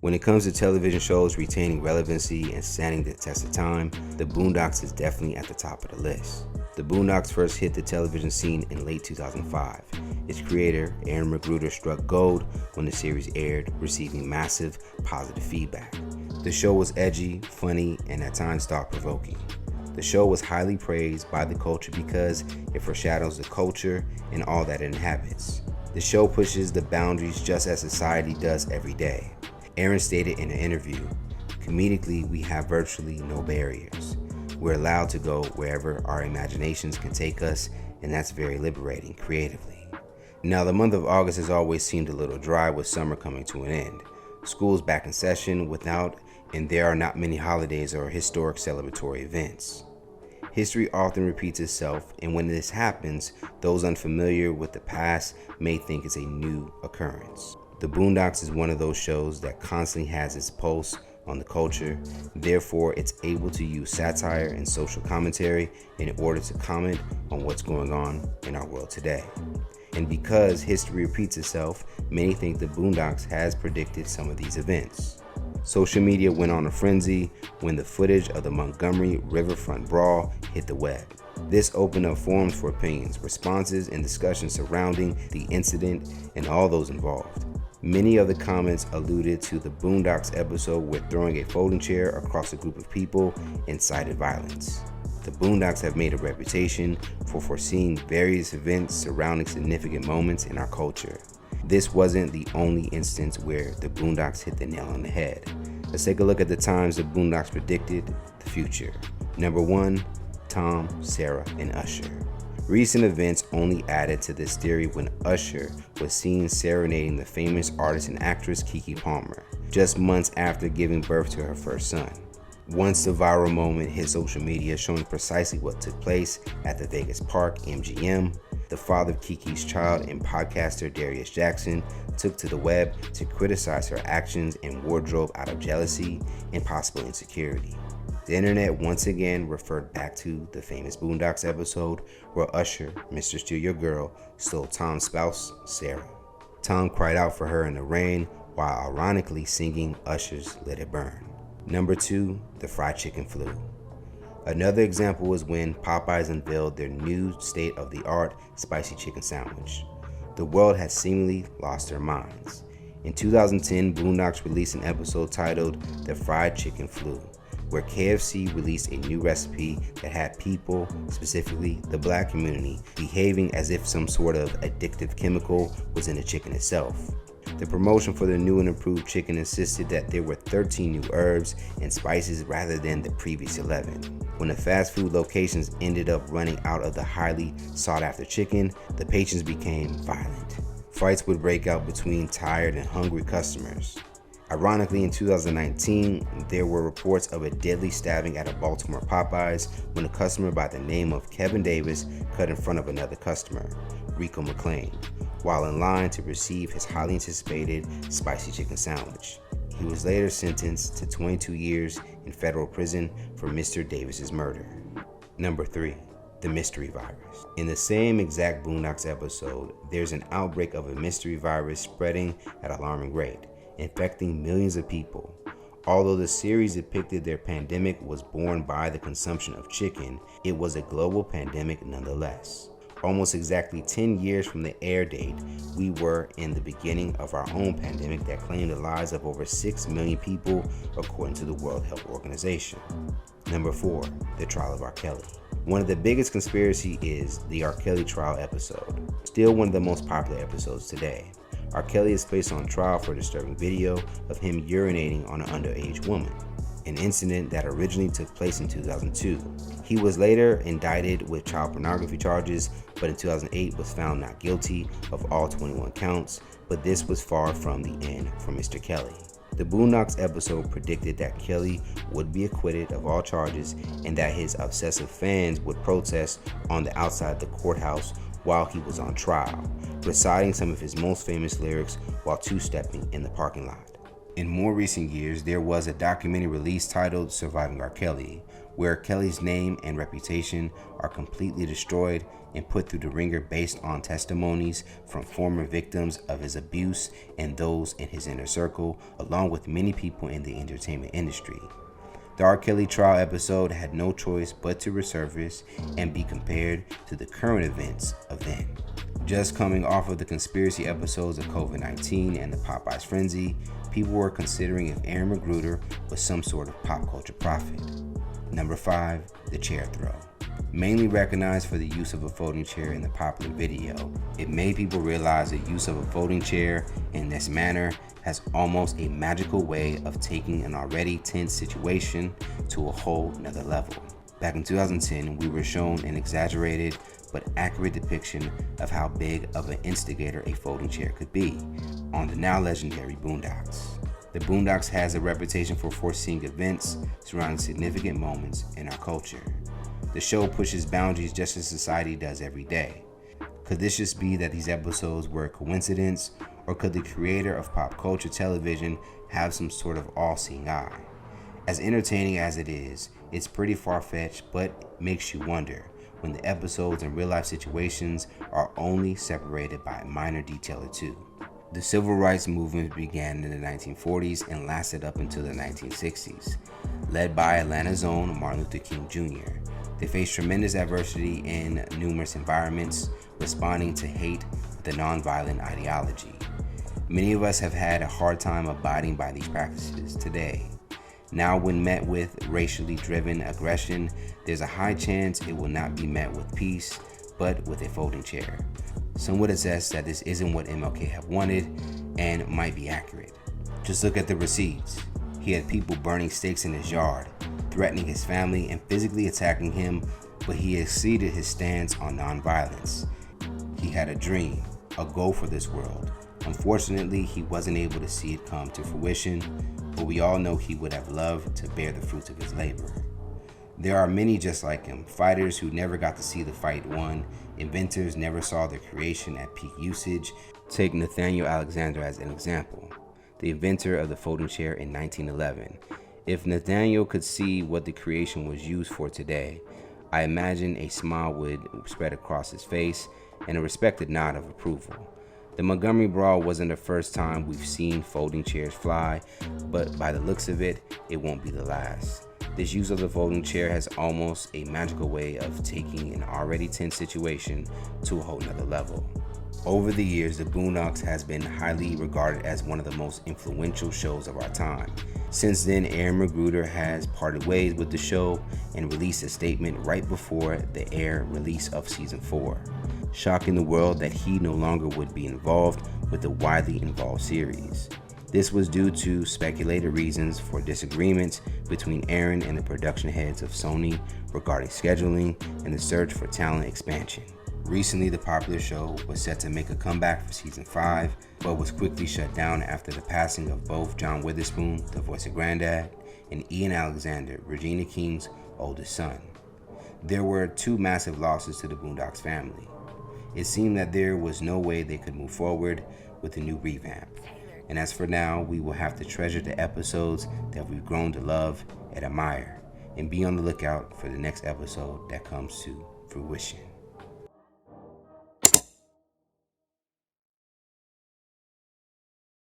When it comes to television shows retaining relevancy and standing the test of time, the Boondocks is definitely at the top of the list. The Boondocks first hit the television scene in late 2005. Its creator, Aaron McGruder, struck gold when the series aired, receiving massive positive feedback. The show was edgy, funny, and at times thought-provoking. The show was highly praised by the culture because it foreshadows the culture and all that it inhabits. The show pushes the boundaries just as society does every day. Aaron stated in an interview, "Comedically, we have virtually no barriers. We're allowed to go wherever our imaginations can take us, and that's very liberating creatively." Now, the month of August has always seemed a little dry with summer coming to an end. School's back in session and there are not many holidays or historic celebratory events. History often repeats itself, and when this happens, those unfamiliar with the past may think it's a new occurrence. The Boondocks is one of those shows that constantly has its pulse on the culture, therefore it's able to use satire and social commentary in order to comment on what's going on in our world today. And because history repeats itself, many think the Boondocks has predicted some of these events. Social media went on a frenzy when the footage of the Montgomery Riverfront Brawl hit the web. This opened up forums for opinions, responses, and discussions surrounding the incident and all those involved. Many of the comments alluded to the Boondocks episode where throwing a folding chair across a group of people incited violence. The Boondocks have made a reputation for foreseeing various events surrounding significant moments in our culture. This wasn't the only instance where the Boondocks hit the nail on the head. Let's take a look at the times the Boondocks predicted the future. Number 1, Tom, Sarah, and Usher. Recent events only added to this theory when Usher was seen serenading the famous artist and actress Keke Palmer, just months after giving birth to her first son. Once the viral moment hit social media showing precisely what took place at the Vegas Park MGM, the father of Keke's child and podcaster Darius Jackson took to the web to criticize her actions and wardrobe out of jealousy and possible insecurity. The internet once again referred back to the famous Boondocks episode where Usher, Mr. Steal Your Girl, stole Tom's spouse, Sarah. Tom cried out for her in the rain while ironically singing Usher's Let It Burn. Number 2, the fried chicken flu. Another example was when Popeyes unveiled their new state-of-the-art spicy chicken sandwich. The world had seemingly lost their minds. In 2010, Boondocks released an episode titled The Fried Chicken Flu, where KFC released a new recipe that had people, specifically the black community, behaving as if some sort of addictive chemical was in the chicken itself. The promotion for the new and improved chicken insisted that there were 13 new herbs and spices rather than the previous 11. When the fast food locations ended up running out of the highly sought-after chicken, the patrons became violent. Fights would break out between tired and hungry customers. Ironically, in 2019, there were reports of a deadly stabbing at a Baltimore Popeyes when a customer by the name of Kevin Davis cut in front of another customer, Rico McLean, while in line to receive his highly anticipated spicy chicken sandwich. He was later sentenced to 22 years in federal prison for Mr. Davis's murder. Number 3, the mystery virus. In the same exact Boondocks episode, there's an outbreak of a mystery virus spreading at an alarming rate, infecting millions of people. Although the series depicted their pandemic was born by the consumption of chicken, it was a global pandemic nonetheless. Almost exactly 10 years from the air date, we were in the beginning of our own pandemic that claimed the lives of over 6 million people, according to the World Health Organization. Number 4, the trial of R. Kelly. One of the biggest conspiracy is the R. Kelly trial episode, still one of the most popular episodes today. R. Kelly is placed on trial for a disturbing video of him urinating on an underage woman, an incident that originally took place in 2002. He was later indicted with child pornography charges, but in 2008 was found not guilty of all 21 counts, but this was far from the end for Mr. Kelly. The Boondocks episode predicted that Kelly would be acquitted of all charges and that his obsessive fans would protest on the outside of the courthouse while he was on trial, reciting some of his most famous lyrics while two-stepping in the parking lot. In more recent years, there was a documentary released titled Surviving R. Kelly, where Kelly's name and reputation are completely destroyed and put through the ringer based on testimonies from former victims of his abuse and those in his inner circle, along with many people in the entertainment industry. The R. Kelly trial episode had no choice but to resurface and be compared to the current events of then. Just coming off of the conspiracy episodes of COVID-19 and the Popeyes frenzy, people were considering if Aaron McGruder was some sort of pop culture prophet. Number 5, the chair throw. Mainly recognized for the use of a folding chair in the popular video, it made people realize the use of a folding chair in this manner has almost a magical way of taking an already tense situation to a whole nother level. Back in 2010, we were shown an exaggerated but accurate depiction of how big of an instigator a folding chair could be on the now legendary Boondocks. The Boondocks has a reputation for foreseeing events surrounding significant moments in our culture. The show pushes boundaries just as society does every day. Could this just be that these episodes were a coincidence, or could the creator of pop culture television have some sort of all-seeing eye? As entertaining as it is, it's pretty far-fetched, but makes you wonder when the episodes and real-life situations are only separated by a minor detail or two. The civil rights movement began in the 1940s and lasted up until the 1960s. Led by Atlanta's own Martin Luther King Jr., they faced tremendous adversity in numerous environments, responding to hate with a nonviolent ideology. Many of us have had a hard time abiding by these practices today. Now, when met with racially driven aggression, there's a high chance it will not be met with peace, but with a folding chair. Some would attest that this isn't what MLK had wanted and might be accurate. Just look at the receipts. He had people burning stakes in his yard, threatening his family and physically attacking him, but he exceeded his stance on nonviolence. He had a dream, a goal for this world. Unfortunately, he wasn't able to see it come to fruition, but we all know he would have loved to bear the fruits of his labor. There are many just like him, fighters who never got to see the fight won, inventors never saw their creation at peak usage. Take Nathaniel Alexander as an example, the inventor of the folding chair in 1911. If Nathaniel could see what the creation was used for today, I imagine a smile would spread across his face and a respected nod of approval. The Montgomery Brawl wasn't the first time we've seen folding chairs fly, but by the looks of it, it won't be the last. This use of the folding chair has almost a magical way of taking an already tense situation to a whole nother level. Over the years, the Boondocks has been highly regarded as one of the most influential shows of our time. Since then, Aaron McGruder has parted ways with the show and released a statement right before the air release of season 4, shocking the world that he no longer would be involved with the widely involved series. This was due to speculated reasons for disagreements between Aaron and the production heads of Sony regarding scheduling and the search for talent expansion. Recently, the popular show was set to make a comeback for season 5, but was quickly shut down after the passing of both John Witherspoon, the voice of Granddad, and Ian Alexander, Regina King's oldest son. There were 2 massive losses to the Boondocks family. It seemed that there was no way they could move forward with a new revamp. And as for now, we will have to treasure the episodes that we've grown to love and admire, and be on the lookout for the next episode that comes to fruition.